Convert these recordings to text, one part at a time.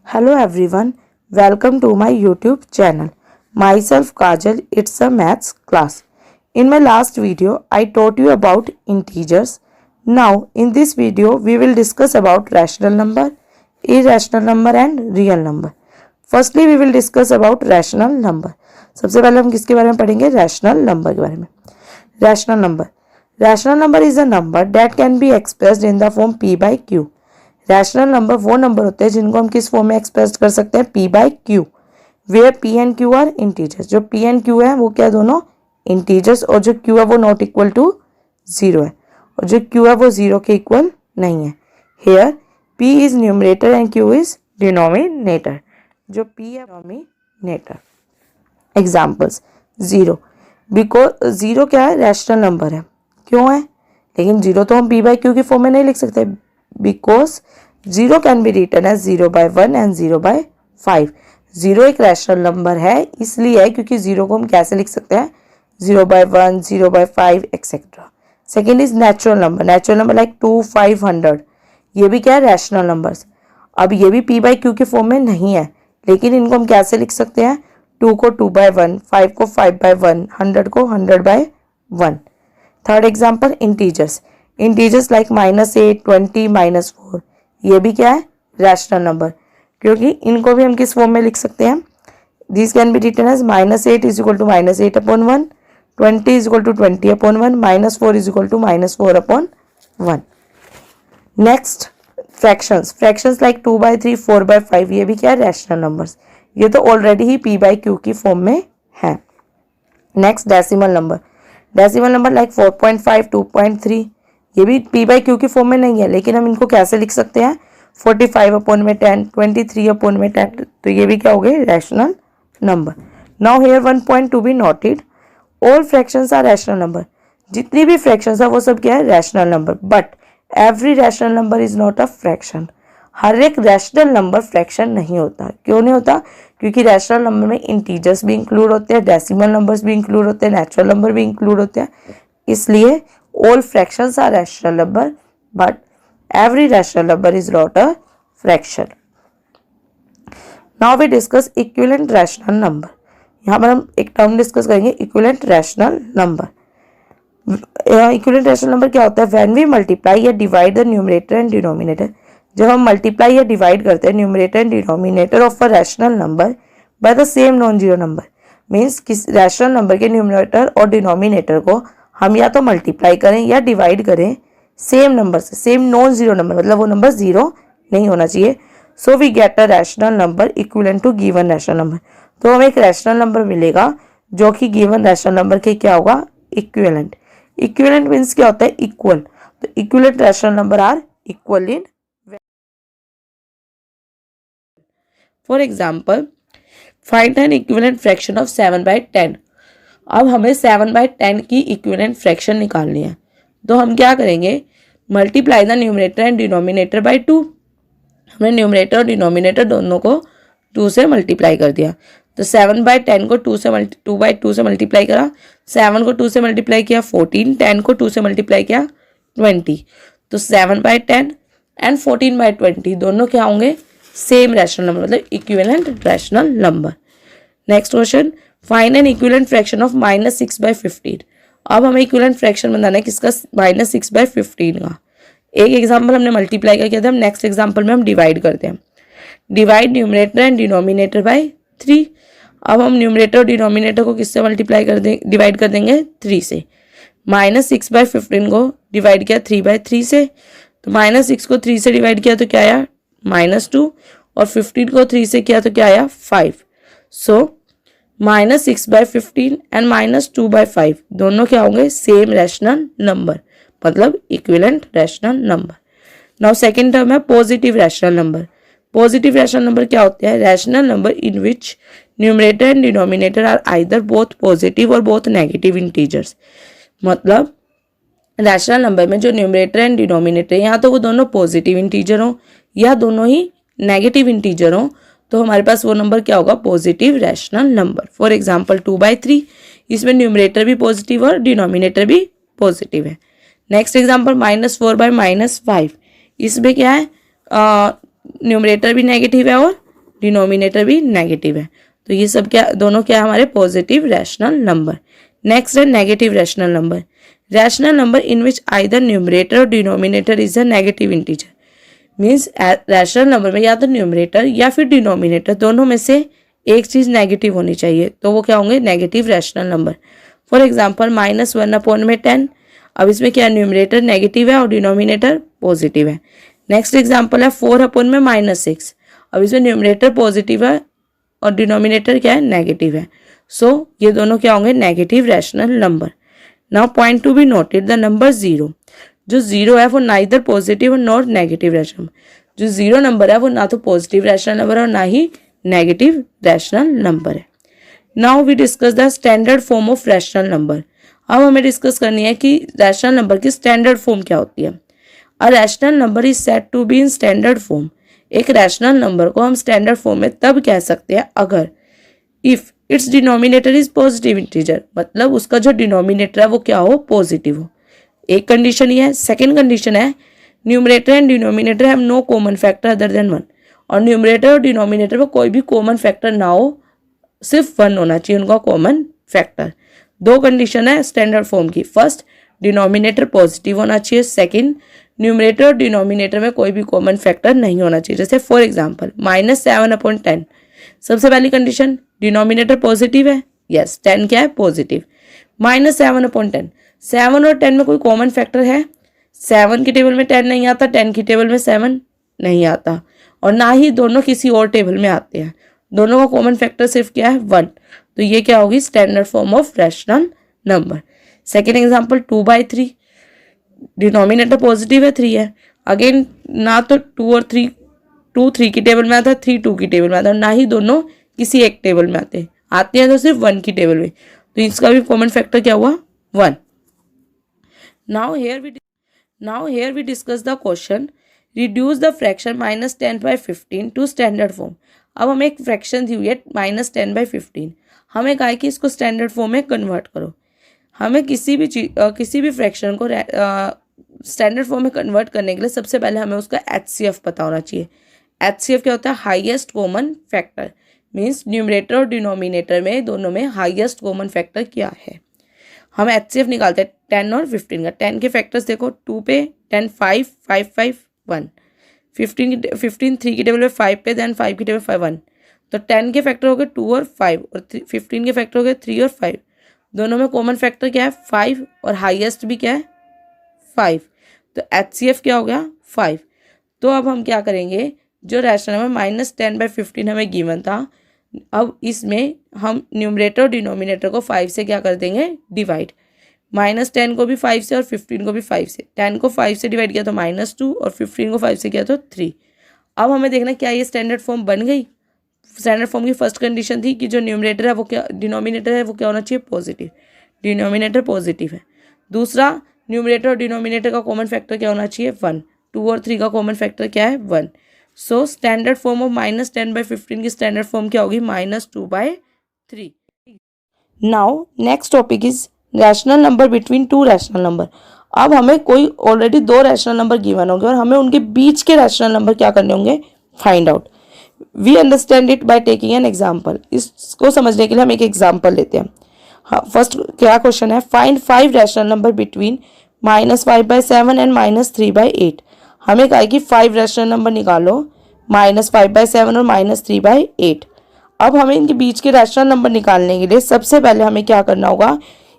Hello everyone, welcome to my YouTube channel. Myself Kajal, it's a maths class. In my last video, I taught you about integers. Now, in this video, we will discuss about rational number, irrational number and real number. Firstly, we will discuss about rational number. सबसे पहले हम किसके बारे में पढ़ेंगे? Rational number के बारे में. Rational number. Rational number is a number that can be expressed in the form p by q. Rational number वो नंबर होते हैं जिनको हम किस फॉर्म में एक्सप्रेस कर सकते हैं? p बाई q, वेयर p and q are integers. जो p एंड q है वो क्या दोनों इंटीजर्स, और जो q है वो नॉट इक्वल टू 0 है, और जो q है वो 0 के इक्वल नहीं है. Here p is numerator and q is denominator. जो p है डिनोमिनेटर. एग्जाम्पल्स. 0, बिकॉज 0 क्या है? रैशनल नंबर है. क्यों है? लेकिन 0 तो हम p बाई q की फॉर्म में नहीं लिख सकते, because 0 can be written as 0 by 1 and 0 by 5. 0 एक रैशनल नंबर है, इसलिए है क्योंकि 0 को हम कैसे लिख सकते हैं? 0 by 1, 0 by 5 etcetera. Second is natural number. Natural number like 2, 5, 100. ये भी क्या है? Rational numbers. अब ये भी p बाई q के फॉर्म में नहीं है, लेकिन इनको हम कैसे लिख सकते हैं? 2 को 2 बाई 1, 5 को 5 बाई 1, 100 को 100 by 1. Third example integers. Integers like -8, 20, -4. ये भी क्या है? रैशनल नंबर, क्योंकि इनको भी हम किस फॉर्म में लिख सकते हैं? This can be written as -8 is equal to -8 upon 1, 20 is equal to 20 upon 1, -4 is equal to -4 upon 1. Next fractions. Fractions like 2 by 3, 4 by 5. ये भी क्या है? Rational numbers. ये तो ऑलरेडी ही p बाई q की फॉर्म में है. Next decimal number. Decimal number like 4.5, 2.3. ये भी p बाई q की फॉर्म में नहीं है, लेकिन हम इनको कैसे लिख सकते हैं? 45 अपॉन में 10, 23 अपॉन में 10. तो ये भी क्या हो गए? Rational number. Now here one point to be noted. All fractions are rational number. जितनी भी फ्रैक्शंस है वो सब क्या है? Rational number. But every rational number is not a fraction. हर एक रैशनल नंबर फ्रैक्शन नहीं होता. क्यों नहीं होता? क्योंकि रैशनल नंबर में इंटीजर्स भी इंक्लूड होते हैं, डेसिमल नंबर्स भी इंक्लूड होते हैं, नेचुरल नंबर भी इंक्लूड होते हैं. इसलिए all fractions are rational number, but every rational number is not a fraction. Now we discuss equivalent rational number. यहाँ पर हम एक टर्म डिस्कस करेंगे, equivalent rational number. Equivalent rational number क्या होता है? When we multiply या divide the numerator and denominator. जब हम multiply या divide करते हैं numerator and denominator of a rational number by the same non-zero number, means किस rational number के numerator और denominator को हम या तो मल्टीप्लाई करें या डिवाइड करें सेम नंबर से, सेम नॉन जीरो नंबर, मतलब वो नंबर जीरो नहीं होना चाहिए. So we get a rational number equivalent to given rational number. तो हमें एक रैशनल नंबर मिलेगा जो कि गिवन रैशनल नंबर के क्या होगा? इक्विवेलेंट. इक्विवेलेंट मीन्स क्या होता है? इक्वल. तो equivalent rational number are equal in. For example, find an equivalent fraction of 7/10. अब हमें 7/10 की इक्विवेलेंट फ्रैक्शन निकालनी है. तो हम क्या करेंगे? Multiply the numerator and denominator by 2. हमने न्यूमरेटर और डिनोमिनेटर दोनों को 2 से मल्टीप्लाई कर दिया. तो 7/10 को 2 से मल्टीप्लाई करा, 7 को 2 से मल्टीप्लाई किया 14, 10 को 2 से मल्टीप्लाई किया 20. तो 7/10 एंड 14/20 दोनों क्या होंगे? सेम रैशनल नंबर, मतलब equivalent rational number. Next question, find an equivalent fraction of -6/15. अब हमें इक्विवेलेंट फ्रैक्शन बनाना है किसका? -6/15 का. एक एग्जांपल हमने मल्टीप्लाई का किया था, हम नेक्स्ट एग्जांपल में हम डिवाइड करते हैं. Divide numerator and denominator by 3. अब हम न्यूमरेटर और डिनोमिनेटर को किससे मल्टीप्लाई कर देंगे? डिवाइड कर देंगे 3 से. -6/15 को डिवाइड किया 3/3 से, तो -6 को 3 से डिवाइड किया तो क्या आया? -2, और 15 को 3 से किया तो क्या आया? 5. सो -6/15 एंड -2/5 दोनों क्या होंगे? सेम रैशनल नंबर, मतलब equivalent rational number. Now second term है positive rational number. Positive rational number क्या होते हैं? Rational number in which numerator and denominator are either both positive और बोथ नेगेटिव इंटीजर्स. मतलब रैशनल नंबर में जो numerator and denominator या तो वो दोनों पॉजिटिव इंटीजर हो या दोनों ही नेगेटिव इंटीजर हो, तो हमारे पास वो नंबर क्या होगा? Positive rational number. For example 2/3, इसमें न्यूमरेटर भी पॉजिटिव और डिनोमिनेटर भी पॉजिटिव है. Next example -4/-5. इसमें क्या है? न्यूमरेटर भी नेगेटिव है और डिनोमिनेटर भी नेगेटिव है। तो ये सब क्या दोनों क्या है हमारे पॉजिटिव रैशनल नंबर। नेक्स्ट है negative rational number. Rational number in which either numerator और denominator is a negative integer. Means rational number में या तो न्यूमरेटर या फिर डिनोमिनेटर दोनों में से एक चीज नेगेटिव होनी चाहिए, तो वो क्या होंगे negative rational number. For example -1/10। अब इसमें क्या न्यूमरेटर नेगेटिव है और डिनोमिनेटर पॉजिटिव है। नेक्स्ट एग्जाम्पल है 4/-6। अब इसमें न्यूमरेटर पॉजिटिव है और डिनोमिनेटर क्या है नेगेटिव है। सो ये दोनों क्या होंगे negative rational number. Now point to be noted, the number 0, जो 0 है वो नाइदर पॉजिटिव और नॉट नेगेटिव रैशनल। जो 0 नंबर है वो ना तो पॉजिटिव रैशनल नंबर और ना ही नेगेटिव रैशनल नंबर है। Now we discuss the standard form of rational number. अब हमें डिस्कस करनी है कि रैशनल नंबर की स्टैंडर्ड फॉर्म क्या होती है। A rational number is said to be in standard form. एक रैशनल नंबर को हम स्टैंडर्ड फॉर्म में तब कह सकते हैं अगर if it's denominator is positive integer, मतलब उसका जो डिनोमिनेटर है वो क्या हो पॉजिटिव हो। एक कंडीशन ये है। सेकेंड कंडीशन है numerator and denominator have no common factor other than 1। और न्यूमरेटर और डिनोमिनेटर में कोई भी कॉमन फैक्टर ना हो, सिर्फ 1 होना चाहिए उनका कॉमन फैक्टर। दो कंडीशन है स्टैंडर्ड फॉर्म की। फर्स्ट डिनोमिनेटर पॉजिटिव होना चाहिए। सेकंड न्यूमरेटर और डिनोमिनेटर में कोई भी कॉमन फैक्टर नहीं होना चाहिए। जैसे फॉर एग्जांपल -7/10। सबसे पहली कंडीशन डिनोमिनेटर पॉजिटिव है, यस 10 क्या है पॉजिटिव। -7/10, 7 और 10 में कोई कॉमन फैक्टर है? 7 की टेबल में 10 नहीं आता, 10 की टेबल में 7 नहीं आता, और ना ही दोनों किसी और टेबल में आते हैं। दोनों का कॉमन फैक्टर सिर्फ क्या है 1। तो ये क्या होगी standard form of rational number. Second example 2/3, denominator positive है 3 है। अगेन ना तो 2 और 3, 2 3 की टेबल में आता है, 3 2 की टेबल में आता है, ना ही दोनों किसी एक टेबल में आते हैं तो सिर्फ 1 की टेबल में। तो इसका भी कॉमन फैक्टर क्या हुआ 1। Now here we discuss the question reduce the fraction -10/15 to standard form। अब हमें एक फ्रैक्शन दी हुई है -10/15। हमें कहा है कि इसको स्टैंडर्ड फॉर्म में कन्वर्ट करो। हमें किसी भी फ्रैक्शन को स्टैंडर्ड फॉर्म में कन्वर्ट करने के लिए सबसे पहले हमें उसका HCF पता होना चाहिए। HCF क्या होता है highest common factor. Means numerator और डिनोमिनेटर में दोनों में हाईएस्ट कॉमन फैक्टर क्या है। हम HCF निकालते हैं 10 और 15 का। 10 के फैक्टर्स देखो 2 पे 10 5 5 5 1, 15 3 की टेबल पे 5 पे, देन 5 की टेबल 5 1। तो 10 के फैक्टर हो गए 2 और 5 और 15 के फैक्टर हो गए 3 और 5। दोनों में कॉमन फैक्टर क्या है 5 और हाईएस्ट भी क्या है 5। तो HCF क्या हो गया 5। तो अब हम क्या करेंगे, जो रैशनल नंबर -10/15 हमें गिवन था, अब इसमें हम न्यूमरेटर और डिनोमिनेटर को 5 से क्या कर देंगे डिवाइड। -10 को भी 5 से और 15 को भी 5 से। 10 को 5 से डिवाइड किया तो -2 और 15 को 5 से किया तो 3। अब हमें देखना क्या ये स्टैंडर्ड फॉर्म बन गई। स्टैंडर्ड फॉर्म की फर्स्ट कंडीशन थी कि जो न्यूमरेटर है वो क्या डिनोमिनेटर है वो क्या होना चाहिए पॉजिटिव, डिनोमिनेटर पॉजिटिव है। दूसरा न्यूमरेटर और डिनोमिनेटर का कॉमन फैक्टर क्या होना चाहिए 1। 2 और 3 का कॉमन फैक्टर क्या है 1। सो स्टैंडर्ड फॉर्म ऑफ -10/15 की स्टैंडर्ड फॉर्म क्या होगी -2/3। Now next topic is rational number between two rational number. अब हमें कोई ऑलरेडी 2 रैशनल नंबर गिवन होंगे और हमें उनके बीच के रैशनल नंबर क्या करने होंगे find out. We understand it by taking an example. इसको समझने के लिए हम एक एग्जाम्पल लेते हैं। हाँ, फर्स्ट क्या क्वेश्चन है find 5 rational number between -5/7 and -3/8। हमें कहा है कि 5 रैशनल नंबर निकालो -5/7 और -3/8। अब हमें इनके बीच के रैशनल नंबर निकालने के लिए सबसे पहले हमें क्या करना होगा,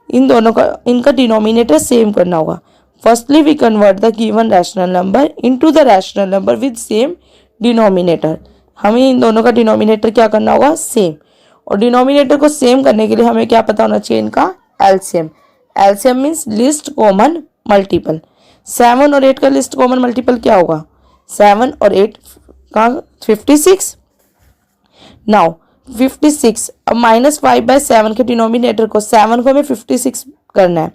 इन दोनों का इनका डिनोमिनेटर सेम करना होगा। Firstly we convert the given rational number into the rational number with same denominator. हमें इन दोनों का डिनोमिनेटर क्या करना होगा सेम, और डिनोमिनेटर को सेम करने के लिए हमें क्या पता होना चाहिए इनका LCM. LCM means list common multiple. 7 और 8 का लिस्ट कॉमन मल्टीपल क्या होगा 7 और 8 का 56। नाउ 56, अब -5/7 के डिनोमिनेटर को 7 को हमें 56 करना है,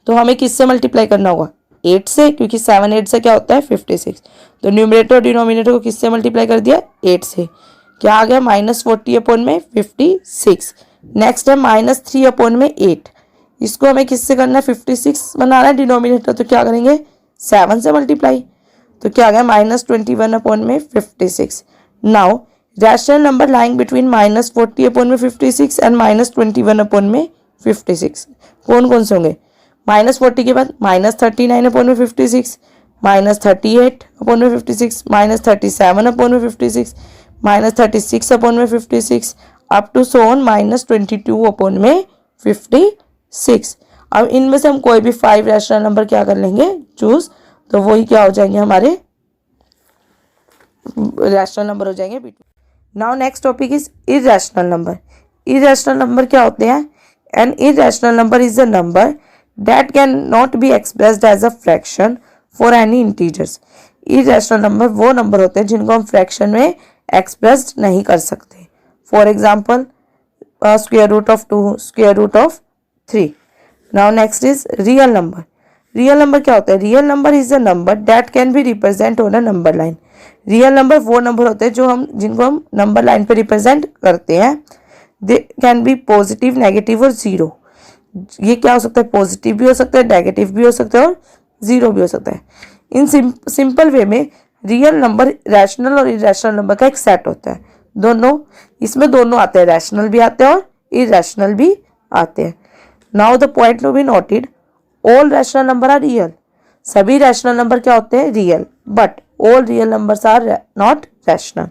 तो हमें किससे मल्टीप्लाई करना होगा 8 से, क्योंकि 7 8 से क्या होता है 56। तो न्यूमरेटर और डिनोमिनेटर को किससे मल्टीप्लाई कर दिया 8 से। क्या आ गया -40/56। नेक्स्ट है -3/8। इसको हमें किससे करना है 56 बनाना है डिनोमिनेटर, तो क्या करेंगे 7 से मल्टीप्लाई। तो क्या आ गया -21/56। Now rational number lying between -40 upon में 56 एंड -21 अपॉन में 56 कौन कौन से होंगे? -40 के बाद -39 अपॉन में 56, -38 अपॉन में 56, -37 अपॉन में 56, -36 अपॉन में 56 up to so on -22 upon में 56। अब इनमें से हम कोई भी 5 रैशनल नंबर क्या कर लेंगे? चूज, तो वही क्या हो जाएंगे? हमारे रैशनल नंबर हो जाएंगे। Now next topic is irrational number. Irrational number क्या होते हैं? An irrational number is a number that can not be expressed as a fraction for any integers. Irrational number वो नंबर होते हैं जिनको हम फ्रैक्शन में एक्सप्रेस्ड नहीं कर सकते। For example square root of 2, square root of 3। Now next is real number. Real number क्या होता है? Real number is a number that can be represent on a number line. Real number वो number होते हैं जो हम जिनको हम नंबर लाइन पे रिप्रेजेंट करते हैं। They can be positive, negative और जीरो। ये क्या हो सकता है? पॉजिटिव भी हो सकता है, नेगेटिव भी हो सकता है और जीरो भी हो सकता है। इन सिंपल वे में रियल नंबर रैशनल और इरैशनल नंबर का एक सेट होता है। दोनों इसमें दोनों आते हैं, रैशनल भी आते हैं और इरैशनल भी आते हैं। Now the point to be noted, all rational number are real. सभी रैशनल नंबर क्या होते हैं? Real. But all real numbers are not rational.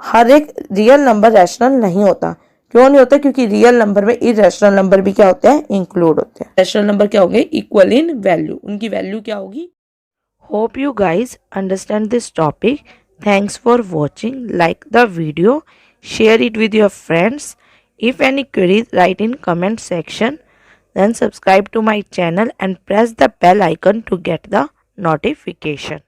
हर एक रियल नंबर रैशनल नहीं होता। क्यों नहीं होता? क्योंकि रियल नंबर में इरैशनल नंबर भी क्या होते हैं? इंक्लूड होते हैं। रैशनल नंबर क्या होंगे? Equal in value. उनकी वैल्यू क्या होगी? Hope you guys understand this topic. Thanks for watching. Like the video, share it with your friends. If any queries, write in comment section. Then subscribe to my channel and press the bell icon to get the notification.